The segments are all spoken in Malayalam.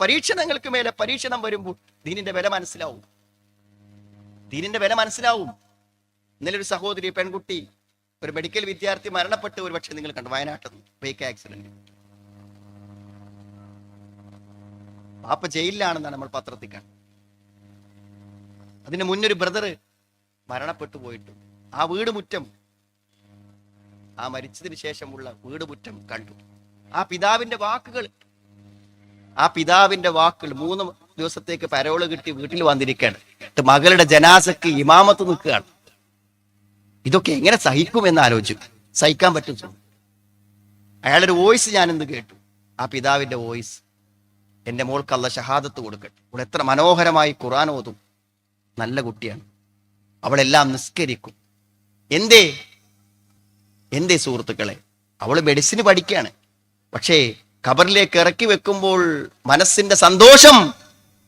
പരീക്ഷണങ്ങൾക്ക് മേലെ പരീക്ഷണം വരുമ്പോൾ ദീനിന്റെ വില മനസ്സിലാവും. ദീനിന്റെ വില മനസ്സിലാവും. ഇന്നലെ ഒരു സഹോദരി, പെൺകുട്ടി, ഒരു മെഡിക്കൽ വിദ്യാർത്ഥി മരണപ്പെട്ട്, ഒരു പക്ഷെ നിങ്ങൾ കണ്ടു, വയനാട്ടിൽ ബൈക്ക് ആക്സിഡന്റ്. പാപ്പ ജയിലിലാണെന്നാണ് നമ്മൾ പത്രത്തിൽ കണ്ടത്. അതിന് മുന്നൊരു ബ്രദർ മരണപ്പെട്ടു പോയിട്ടു. ആ വീട് മുറ്റം, ആ മരിച്ചതിന് ശേഷമുള്ള വീട് മുറ്റം കണ്ടു. ആ പിതാവിന്റെ വാക്കുകൾ 3 ദിവസത്തേക്ക് പരോള് കിട്ടി വീട്ടിൽ വന്നിരിക്കുകയാണ്. മകളുടെ ജനാസക്ക് ഇമാമത്ത് നിൽക്കുകയാണ്. ഇതൊക്കെ എങ്ങനെ സഹിക്കുമെന്ന് ആലോചിച്ചു. സഹിക്കാൻ പറ്റും. അയാളൊരു വോയിസ് ഞാനിന്ന് കേട്ടു. ആ പിതാവിന്റെ വോയിസ്, എന്റെ മോൾക്ക് അല്ലാഹ് ഷഹാദത്ത് കൊടുക്കട്ടെ, അവൾ എത്ര മനോഹരമായി ഖുർആൻ ഓതും, നല്ല കുട്ടിയാണ്, അവളെല്ലാം നിസ്കരിക്കും. എന്തേ സുഹൃത്തുക്കളെ, അവള് മെഡിസിന് പഠിക്കുകയാണ്. പക്ഷേ ഖബറിലേക്ക് ഇറക്കി വെക്കുമ്പോൾ മനസ്സിന്റെ സന്തോഷം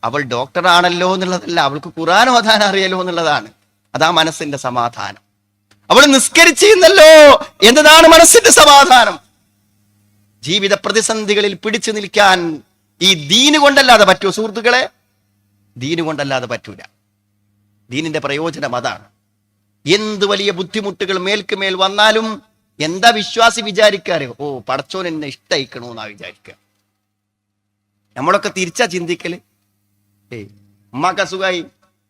അവൾ ഡോക്ടറാണല്ലോ എന്നുള്ളതല്ല, അവൾക്ക് ഖുർആൻ ഓതാൻ അറിയാലോ എന്നുള്ളതാണ്. അതാ മനസ്സിന്റെ സമാധാനം. അവൾ നിസ്കരിച്ചിരുന്നല്ലോ എന്നതാണ് മനസ്സിന്റെ സമാധാനം. ജീവിത പ്രതിസന്ധികളിൽ പിടിച്ചു നിൽക്കാൻ ഈ ദീന് കൊണ്ടല്ലാതെ പറ്റുമോ സുഹൃത്തുക്കളെ? ദീന് കൊണ്ടല്ലാതെ പറ്റൂല. ദീനിന്റെ പ്രയോജനം അതാണ്. എന്ത് വലിയ ബുദ്ധിമുട്ടുകൾ മേൽക്കുമേൽ വന്നാലും എന്താ വിശ്വാസി വിചാരിക്കാറ്? ഓ, പടച്ചോൻ എന്നെ ഇഷ്ടയിക്കണോന്നാ വിചാരിക്കുക. നമ്മളൊക്കെ തിരിച്ചാ ചിന്തിക്കല്. ഉമ്മാക്ക് അസുഖമായി,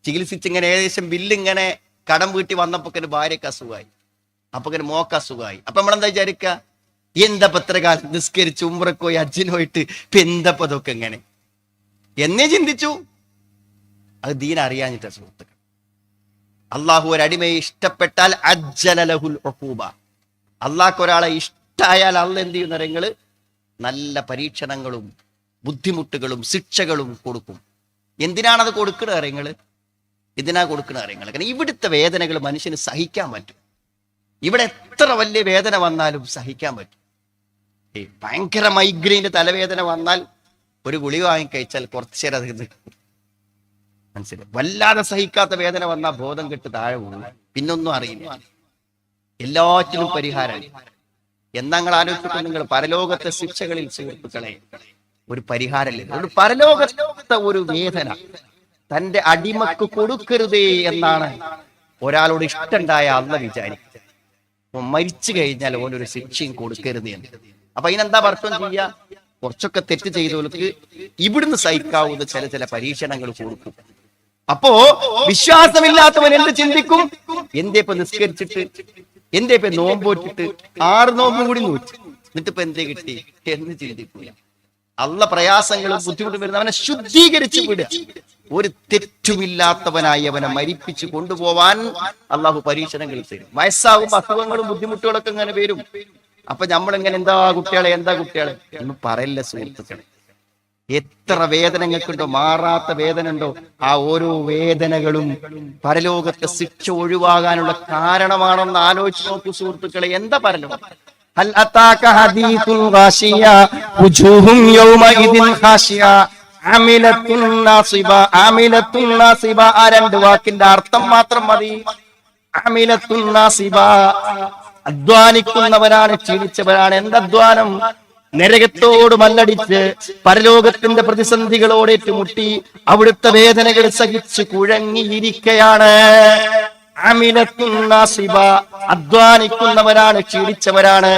ചികിത്സിച്ചിങ്ങനെ ഏകദേശം ബില്ലിങ്ങനെ കടം വീട്ടി വന്നപ്പോ ഭാര്യക്ക് അസുഖമായി, അപ്പൊ മോക്ക് അസുഖമായി. അപ്പൊ നമ്മളെന്താ വിചാരിക്കുക? എന്താ പത്രകാലം നിസ്കരിച്ച് ഉംറക്ക് പോയി ഹജ്ജിന് പോയിട്ട് എന്തപ്പോ അതൊക്കെ എങ്ങനെ എന്നേ ചിന്തിച്ചു. അത് ദീൻ അറിയാഞ്ഞിട്ട സുഹൃത്തുക്കൾ. അള്ളാഹു ഒരടിമയെ ഇഷ്ടപ്പെട്ടാൽ അജ്ജല ലഹുൽ ഉഖൂബ. അള്ളാഹ്ക്ക് ഒരാളെ ഇഷ്ടായാൽ അള്ളാഹ് എന്ത് ചെയ്യുന്ന രംഗങ്ങള് നല്ല പരീക്ഷണങ്ങളും ബുദ്ധിമുട്ടുകളും ശിക്ഷകളും കൊടുക്കും. എന്തിനാണത് കൊടുക്കുന്ന കാര്യങ്ങള്? എന്തിനാ കൊടുക്കുന്ന കാര്യങ്ങൾ? കാരണം ഇവിടുത്തെ വേദനകൾ മനുഷ്യന് സഹിക്കാൻ പറ്റും. ഇവിടെ എത്ര വലിയ വേദന വന്നാലും സഹിക്കാൻ പറ്റും. ഭയങ്കര മൈഗ്രെയിന്റെ തലവേദന വന്നാൽ ഒരു ഗുളിക വാങ്ങി കഴിച്ചാൽ കുറച്ചു നേരം അത് മനസ്സിലായി. വല്ലാതെ സഹിക്കാത്ത വേദന വന്നാൽ ബോധം കെട്ട് താഴെ പോകും, പിന്നൊന്നും അറിയില്ല. എല്ലാറ്റിനും പരിഹാരം. എന്നങ്ങൾ ആലോചിച്ചിട്ട് നിങ്ങൾ പരലോകത്തെ ശിക്ഷകളിൽ സുഹൃത്തുക്കളെ ഒരു പരിഹാരമില്ല. ഒരു പരലോകത്തെ ഒരു വേദന തന്റെ അടിമക്ക് കൊടുക്കരുതേ എന്നാണ് ഒരാളോട് ഇഷ്ടണ്ടായ അള്ളാഹ് വിചാരിക്കുക. മരിച്ചു കഴിഞ്ഞാൽ ഓനൊരു ശിക്ഷയും കൊടുക്കരുത് എന്ന്. അപ്പൊ അതിനെന്താ അർത്ഥം ചെയ്യുക? കുറച്ചൊക്കെ തെറ്റ് ചെയ്തവർക്ക് ഇവിടുന്ന് സഹിക്കാവുന്ന ചില പരീക്ഷണങ്ങൾ കൊടുക്കും. അപ്പോ വിശ്വാസമില്ലാത്തവൻ എന്ത് ചിന്തിക്കും? എന്തേ ഇപ്പൊ നിസ്കരിച്ചിട്ട്, എന്തേ ഇപ്പൊ നോമ്പോറ്റിട്ട് 6 നോമ്പും കൂടി നോറ്റ്, എന്നിട്ടിപ്പോ എന്തേ കിട്ടി എന്ന് ചിന്തിക്കൂല. അള്ളാഹ് പ്രയാസങ്ങളും ബുദ്ധിമുട്ടും വരുന്ന അവനെ ശുദ്ധീകരിച്ച് വിടുക. ഒരു തെറ്റുമില്ലാത്തവനായി അവനെ മരിപ്പിച്ച് കൊണ്ടുപോവാൻ അള്ളാഹു പരീക്ഷണങ്ങൾ തരും. വയസ്സാകുമ്പോ അസുഖങ്ങളും ബുദ്ധിമുട്ടുകളൊക്കെ ഇങ്ങനെ വരും. അപ്പൊ നമ്മളിങ്ങനെ എന്താ കുട്ടികളെ എന്ന് പറയില്ല സുഹൃത്തുക്കളെ. എത്ര വേദനകൾക്കുണ്ടോ, മാറാത്ത വേദന ഉണ്ടോ, ആ ഓരോ വേദനകളും പരലോകത്തെ ശിക്ഷ ഒഴിവാകാനുള്ള കാരണമാണെന്ന് ആലോചിച്ച് നോക്കൂ സുഹൃത്തുക്കളെ. എന്താ പറഞ്ഞു? ഹൽ അതാക ഹദീസുൽ ഗാശിയ വുജൂഹും യൗമഇദിൻ ഖാശിയ അമിലത്തുൻ നാസിബ. ആ 2 വാക്കിന്റെ അർത്ഥം മാത്രം മതി. അമിലത്തുൻ നാസിബ, അധ്വാനിക്കുന്നവരാണ്, ക്ഷീണിച്ചവരാണ്. എന്തധ്വാനം? നരകത്തോട് മല്ലടിച്ച് പരലോകത്തിന്റെ പ്രതിസന്ധികളോട് ഏറ്റുമുട്ടി അവിടുത്തെ വേദനകൾ സഹിച്ച് കുഴങ്ങിയിരിക്കയാണ്. അധ്വാനിക്കുന്നവരാണ്, ക്ഷീണിച്ചവരാണ്.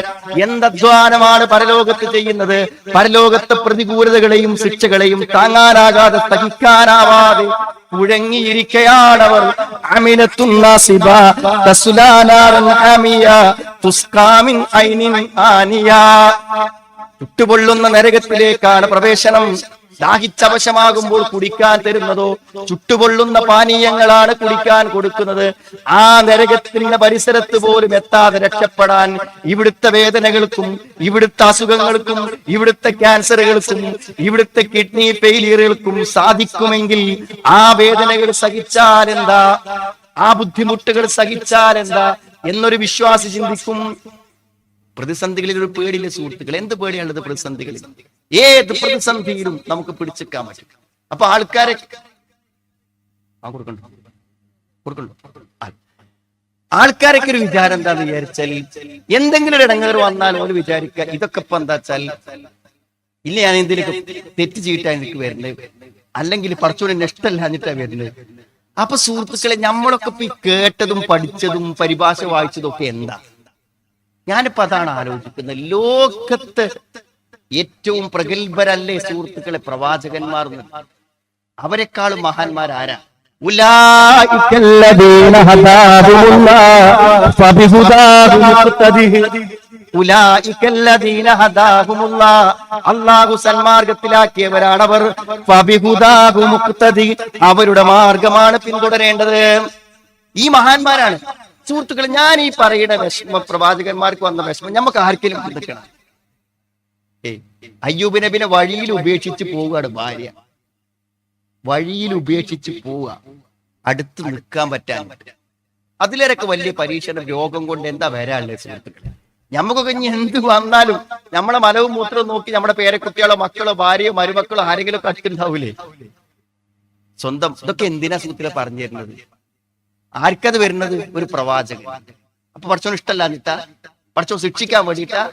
എന്തധ്വാനമാണ് പരലോകത്ത് ചെയ്യുന്നത്? പരലോകത്തെ പ്രതികൂലതകളെയും ശിക്ഷകളെയും താങ്ങാനാകാതെ സഹിക്കാനാവാതെ കുഴങ്ങിയിരിക്കയാണവർ. ചുട്ടുപൊള്ളുന്ന നരകത്തിലേക്കാണ് പ്രവേശനം. ദാഹിച്ചവശമാകുമ്പോൾ കുടിക്കാൻ തരുന്നതോ ചുട്ടുപൊള്ളുന്ന പാനീയങ്ങളാണ് കുടിക്കാൻ കൊടുക്കുന്നത്. ആ നരകത്തിന്റെ പരിസരത്ത് പോലും എത്താതെ രക്ഷപ്പെടാൻ ഇവിടുത്തെ വേദനകൾക്കും ഇവിടുത്തെ അസുഖങ്ങൾക്കും ഇവിടുത്തെ ക്യാൻസറുകൾക്കും ഇവിടുത്തെ കിഡ്നി ഫെയിലിയറുകൾക്കും സാധിക്കുമെങ്കിൽ ആ വേദനകൾ സഹിച്ചാലെന്താ, ആ ബുദ്ധിമുട്ടുകൾ സഹിച്ചാലെന്താ എന്നൊരു വിശ്വാസി ചിന്തിക്കും. പ്രതിസന്ധികളിൽ ഒരു പേടിയില്ല സുഹൃത്തുക്കൾ. എന്ത് പേടിയാണുള്ളത് പ്രതിസന്ധികളിൽ? ഏത് പ്രതിസന്ധിയിലും നമുക്ക് പിടിച്ചെടുക്കാൻ പറ്റും. അപ്പൊ ആൾക്കാരൊക്കെ ഒരു വിചാരം എന്താന്ന് വിചാരിച്ചാൽ, എന്തെങ്കിലും ഒരു ഇടങ്ങേറ് വന്നാൽ ഓല് വിചാരിക്കുക ഇതൊക്കെ ഇപ്പൊ എന്താ വെച്ചാൽ ഇല്ല ഞാൻ എന്തെങ്കിലും തെറ്റ് ചെയ്തിട്ടാണ് എനിക്ക് വരുന്നത്, അല്ലെങ്കിൽ പടച്ചോനെ ഇഷ്ടമല്ല എന്നിട്ടാണ് വരുന്നത്. അപ്പൊ സുഹൃത്തുക്കളെ, നമ്മളൊക്കെ ഇപ്പൊ ഈ കേട്ടതും പഠിച്ചതും പരിഭാഷ വായിച്ചതും ഒക്കെ എന്താ? ഞാനിപ്പോ അതാണ് ആലോചിക്കുന്നത്. ലോകത്ത് ഏറ്റവും പ്രഗത്ഭരല്ലേ സുഹൃത്തുക്കളെ പ്രവാചകന്മാർ? അവരെക്കാളും മഹാന്മാരാരാ? അല്ലാഹു സന്മാർഗത്തിലാക്കിയവരാണവർ. അവരുടെ മാർഗമാണ് പിന്തുടരേണ്ടത്. ഈ മഹാന്മാരാണ് സുഹൃത്തുക്കളെ. ഞാൻ ഈ പറയുന്ന വിഷമം, പ്രവാചകന്മാർക്ക് വന്ന വിഷമം നമുക്ക് ആർക്കെങ്കിലും ചിന്തിക്കണം. അയ്യൂബ് നബിനെ വഴിയിൽ ഉപേക്ഷിച്ച് പോവുകയാണ് ഭാര്യ. വഴിയിൽ ഉപേക്ഷിച്ച് പോവുക, അടുത്ത് നിൽക്കാൻ പറ്റാൻ. അതിലേറൊക്കെ വലിയ പരീക്ഷണം രോഗം കൊണ്ട് എന്താ വരാനുള്ളത് സുഹൃത്തുക്കളെ? നമുക്കൊക്കെ ഇനി എന്ത് വന്നാലും നമ്മളെ മലവും മൂത്രവും നോക്കി നമ്മുടെ പേരക്കുട്ടികളോ മക്കളോ ഭാര്യയോ മരുമക്കളോ ആരെങ്കിലും ഒക്കെ അടുത്തുണ്ടാവൂലേ? സ്വന്തം ഇതൊക്കെ എന്തിനാ സുഹൃത്തുക്കളെ പറഞ്ഞു തരുന്നത്? ആർക്കത് വരുന്നത്? ഒരു പ്രവാചകൻ. അപ്പൊ പടച്ചോൻ ഇഷ്ടമല്ല എന്നിട്ടാ? പടച്ചോൻ ശിക്ഷിക്കാൻ വേണ്ടിയിട്ടാ?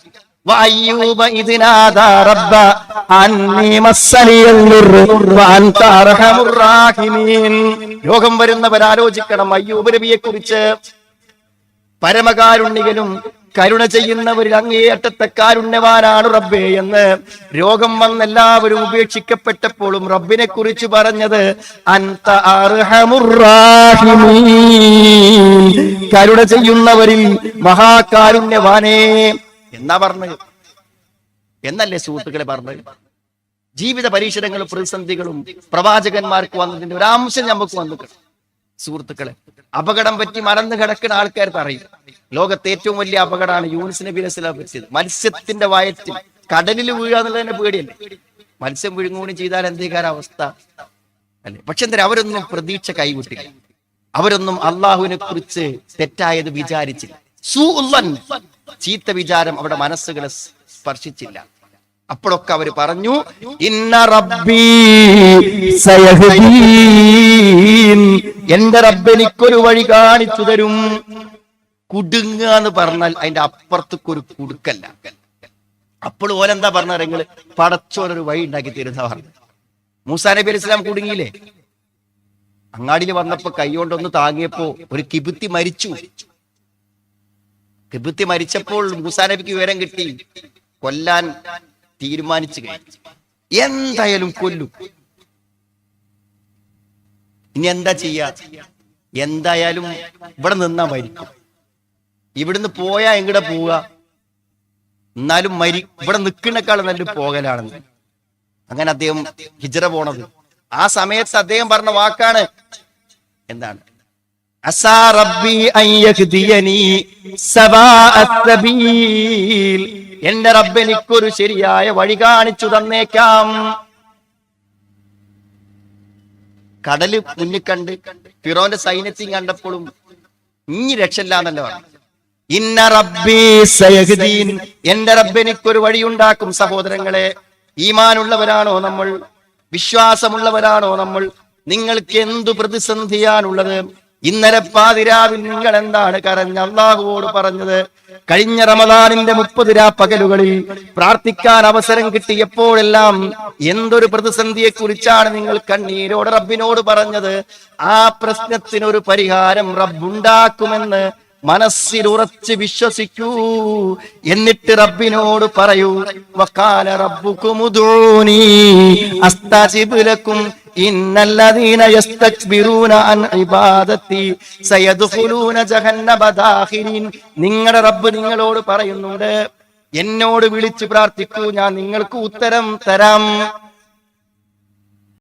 രോഗം വരുന്നവരാലോചിക്കണം അയ്യൂബ് നബിയെ കുറിച്ച്. പരമകാരുണ്യകനും കരുണ ചെയ്യുന്നവരിൽ അങ്ങേയറ്റത്തെ കാരുണ്യവാനാണ് റബ്ബേ എന്ന്. രോഗം വന്ന് എല്ലാവരും ഉപേക്ഷിക്കപ്പെട്ടപ്പോഴും റബ്ബിനെ കുറിച്ച് പറഞ്ഞത് അൻത അർഹമുർ റഹീമീൻ, കരുണ ചെയ്യുന്നവരിൽ മഹാകാരുണ്യവാനേ എന്നാ പറഞ്ഞത്. എന്നല്ലേ സുഹൃത്തുക്കളെ പറഞ്ഞത്? ജീവിത പരീക്ഷണങ്ങളും പ്രതിസന്ധികളും പ്രവാചകന്മാർക്ക് വന്നതിന്റെ ഒരു അംശം നമുക്ക് വന്നിട്ടുണ്ട് സുഹൃത്തുക്കളെ. അപകടം പറ്റി മറന്നു കിടക്കുന്ന ആൾക്കാർ പറയും ലോകത്തെ ഏറ്റവും വലിയ അപകടമാണ് യൂനുസ് നബി അലൈഹി സ്വലാം പറ്റിയത്. മത്സ്യത്തിന്റെ വയറ്റിൽ കടലിൽ വീഴുക എന്നുള്ളതിന്റെ പേടിയല്ലേ? മത്സ്യം വിഴുങ്ങൂണി ചെയ്താൽ എന്തേക്കാര അവസ്ഥ അല്ലെ? പക്ഷെ എന്താ, അവരൊന്നും പ്രതീക്ഷ കൈവിട്ടില്ല. അവരൊന്നും അള്ളാഹുവിനെ കുറിച്ച് തെറ്റായത് വിചാരിച്ചില്ല. ചീത്ത വിചാരം അവരുടെ മനസ്സുകളെ സ്പർശിച്ചില്ല. അപ്പോഴൊക്കെ അവർ പറഞ്ഞു ഇന്ന റബ്ബീ സയഹ്ദീൻ, എന്റെ റബ്ബ് എനിക്കൊരു വഴി കാണിച്ചു തരും. കുടുങ്ങുക എന്ന് പറഞ്ഞാൽ അതിന്റെ അപ്പുറത്തേക്കൊരു കുടുക്കല്ല. അപ്പോൾ ഓലെന്താ പറഞ്ഞ നിങ്ങള് പടച്ചോനൊരു വഴി ഉണ്ടാക്കി തരുന്ന പറഞ്ഞു. മൂസാ നബി അലൈഹി സ്വലാം കുടുങ്ങിയില്ലേ? അങ്ങാടിയിൽ വന്നപ്പോ കൈകൊണ്ടൊന്ന് താങ്ങിയപ്പോ ഒരു കിബിത്തി മരിച്ചു. കിബിത്തി മരിച്ചപ്പോൾ മൂസാ നബിക്ക് വിവരം കിട്ടി, കൊല്ലാൻ തീരുമാനിച്ചു കഴിഞ്ഞു. എന്തായാലും കൊല്ലും. ഇനി എന്താ ചെയ്യാ? എന്തായാലും ഇവിടെ നിന്നാ മരിക്കും. ഇവിടുന്ന് പോയാ എങ്ങടെ പോവുക? എന്നാലും ഇവിടെ നിൽക്കുന്നേക്കാളും നല്ല പോകലാണെന്ന്. അങ്ങനെ അദ്ദേഹം ഹിജ്റ പോണത്. ആ സമയത്ത് അദ്ദേഹം പറഞ്ഞ വാക്കാണ് എന്താണ്? അസാ റബ്ബി അൻ യഹ്ദിയനി സവാഅസ് സബീൽ, എന്റെ റബ്ബ് എനിക്കൊരു ശരിയായ വഴി കാണിച്ചു തന്നേക്കാം. കടല് മുന്നിൽ കണ്ട് ഫിറോന്റെ സൈന്യത്തെയും കണ്ടപ്പോഴും ഇനി രക്ഷയില്ലാന്നല്ല പറഞ്ഞു. ഇന്ന റബ്ബി സയഹ്ദീൻ, എന്റെ റബ്ബ് എനിക്കൊരു വഴിയുണ്ടാക്കും. സഹോദരങ്ങളെ, ഈമാനുള്ളവരാണോ നമ്മൾ? വിശ്വാസമുള്ളവരാണോ നമ്മൾ? നിങ്ങൾക്ക് എന്തു പ്രതിസന്ധിയാണുള്ളത്? ഇന്നലെ പാതിരാവിൽ നിങ്ങൾ എന്താണ് കരഞ്ഞ അള്ളാഹുവോട് പറഞ്ഞത്? കഴിഞ്ഞ റമദാനിന്റെ 30 രാപ്പകലുകളിൽ പ്രാർത്ഥിക്കാൻ അവസരം കിട്ടിയപ്പോഴെല്ലാം എന്തൊരു പ്രതിസന്ധിയെ കുറിച്ചാണ് നിങ്ങൾ കണ്ണീരോട് റബ്ബിനോട് പറഞ്ഞത്? ആ പ്രശ്നത്തിനൊരു പരിഹാരം റബ്ബുണ്ടാക്കുമെന്ന് മനസ്സിലുറച്ച് വിശ്വസിക്കൂ. എന്നിട്ട് റബ്ബിനോട് പറയൂ, വഖാല റബ്ബുകും ഉദൂനി അസ്തജിബ് ലക്കും ഇന്നല്ലദീന യസ്തക്ബിറൂന അൻ ഇബാദത്തി സയദ്ഖുലൂന ജഹന്നമ ദാഖിരീൻ. നിങ്ങളുടെ റബ്ബ് നിങ്ങളോട് പറയുന്നുണ്ട്, എന്നോട് വിളിച്ച് പ്രാർത്ഥിക്കൂ, ഞാൻ നിങ്ങൾക്ക് ഉത്തരം തരാം.